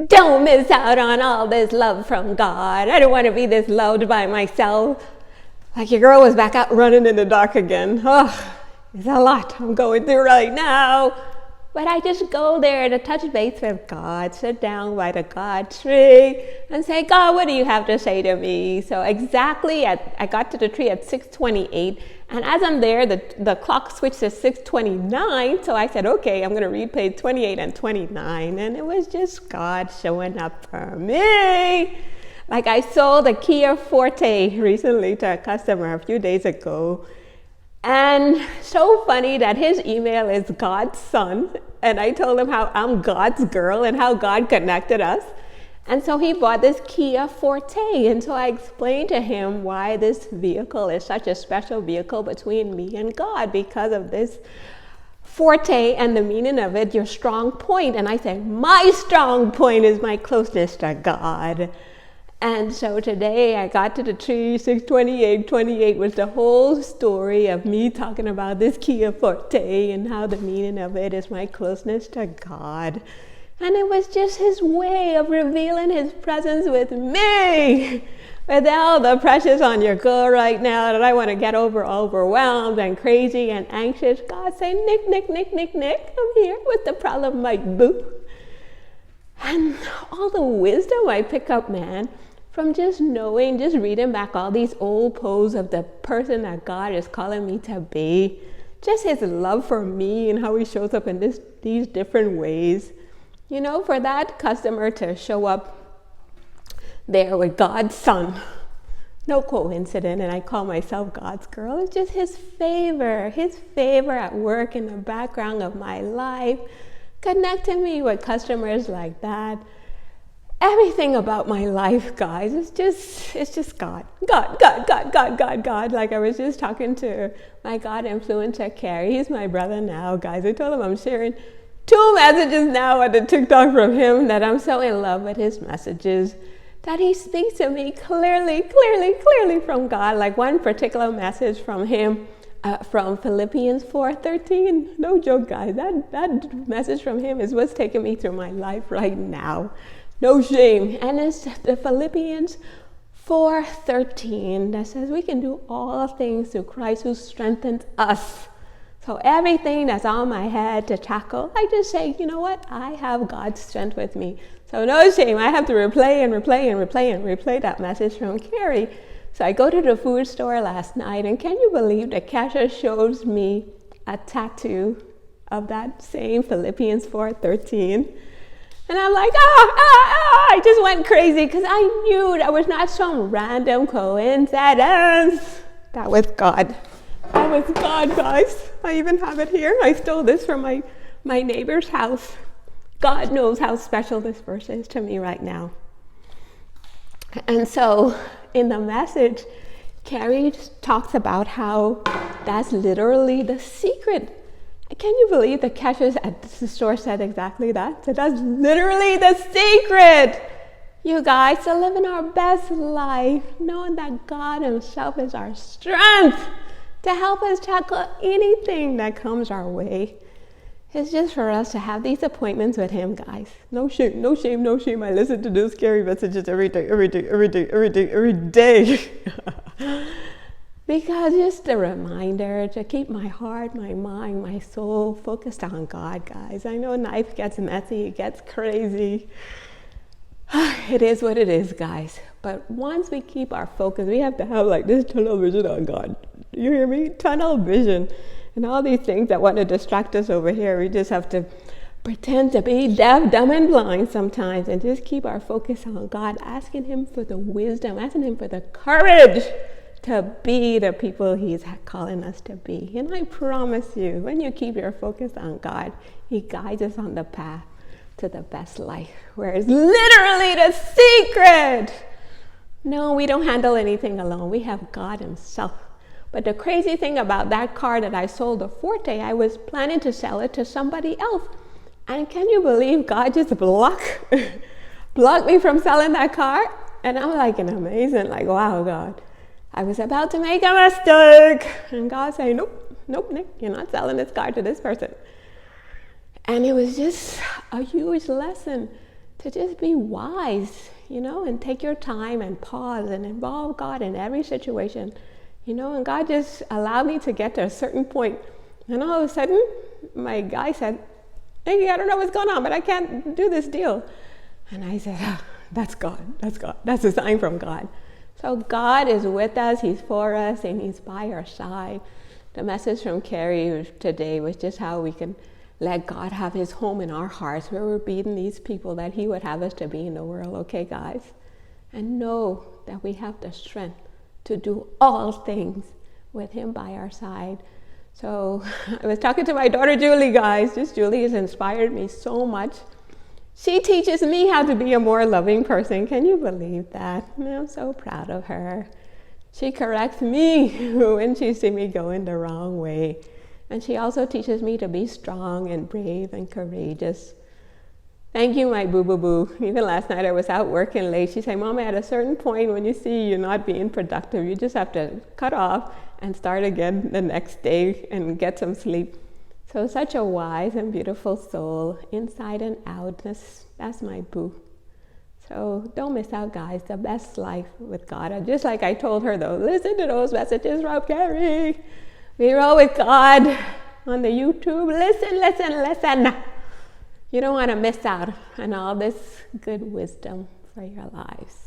don't miss out on all this love from God. I don't want to be this loved by myself. Like your girl was back out running in the dark again. Oh, it's a lot I'm going through right now. But I just go there to touch base with God, sit down by the God tree and say, God, what do you have to say to me? So exactly I got to the tree at 6:28. And as I'm there, the clock switched to 6:29. So I said, okay, I'm going to read page 28 and 29. And it was just God showing up for me. Like I sold a Kia Forte recently to a customer a few days ago. And so funny that his email is God's son. And I told him how I'm God's girl and how God connected us. And so he bought this Kia Forte. And so I explained to him why this vehicle is such a special vehicle between me and God, because of this Forte and the meaning of it, your strong point. And I said, my strong point is my closeness to God. And so today I got to the tree, 6:28. 28 was the whole story of me talking about this Kia Forte and how the meaning of it is my closeness to God. And it was just his way of revealing his presence with me. With all the pressures on your girl right now that I want to get overwhelmed and crazy and anxious, God say, Nick, I'm here with the problem, my boo. And all the wisdom I pick up, man, from just knowing, just reading back all these old posts of the person that God is calling me to be, just his love for me and how he shows up in these different ways. You know, for that customer to show up there with God's son, no coincidence, and I call myself God's girl, it's just his favor at work in the background of my life, connecting me with customers like that. Everything about my life, guys, it's just God. Like I was just talking to my God influencer, Carrie. He's my brother now, guys. I told him I'm sharing 2 messages now on the TikTok from him, that I'm so in love with his messages, that he speaks to me clearly from God. Like one particular message from him, from Philippians 4:13. No joke, guys. That message from him is what's taking me through my life right now. No shame. And it's the Philippians 4:13 that says we can do all things through Christ who strengthens us. So everything that's on my head to tackle, I just say, you know what? I have God's strength with me. So no shame. I have to replay that message from Carrie. So I go to the food store last night, and can you believe the cashier shows me a tattoo of that same Philippians 4:13. And I'm like, I just went crazy because I knew that was not some random coincidence. That was God. That was God, guys. I even have it here. I stole this from my neighbor's house. God knows how special this verse is to me right now. And so in the message, Carrie talks about how that's literally the secret. Can you believe the cashiers at the store said exactly that? So that's literally the secret, you guys, to living our best life, knowing that God himself is our strength to help us tackle anything that comes our way. It's just for us to have these appointments with him, guys. No shame. I listen to those scary messages every day. Because just a reminder to keep my heart, my mind, my soul focused on God, guys. I know life gets messy, it gets crazy. It is what it is, guys. But once we keep our focus, we have to have like this tunnel vision on God. You hear me? Tunnel vision. And all these things that want to distract us over here, we just have to pretend to be deaf, dumb, and blind sometimes and just keep our focus on God, asking him for the wisdom, asking him for the courage to be the people he's calling us to be. And I promise you, when you keep your focus on God, he guides us on the path to the best life, where it's literally the secret. No, we don't handle anything alone. We have God himself. But the crazy thing about that car that I sold, the Forte, I was planning to sell it to somebody else. And can you believe God just blocked me from selling that car? And I'm like, amazing, like, wow, God. I was about to make a mistake. And God said, nope, Nick, you're not selling this car to this person. And it was just a huge lesson to just be wise, and take your time and pause and involve God in every situation, and God just allowed me to get to a certain point. And all of a sudden, my guy said, "Hey, I don't know what's going on, but I can't do this deal." And I said, that's God, that's God, that's a sign from God. So God is with us, He's for us, and He's by our side. The message from Carrie today was just how we can let God have His home in our hearts, where we're being these people that He would have us to be in the world, okay, guys? And know that we have the strength to do all things with Him by our side. So I was talking to my daughter Julie, guys. This Julie has inspired me so much. She teaches me how to be a more loving person. Can you believe that? I'm so proud of her. She corrects me when she sees me going the wrong way. And she also teaches me to be strong and brave and courageous. Thank you, my boo-boo-boo. Even last night I was out working late. She said, "Mama, at a certain point when you see you're not being productive, you just have to cut off and start again the next day and get some sleep." So such a wise and beautiful soul, inside and out. That's my boo. So don't miss out, guys. The best life with God. Just like I told her, though, listen to those messages from Carrie. We roll with God on the YouTube. Listen. You don't want to miss out on all this good wisdom for your lives.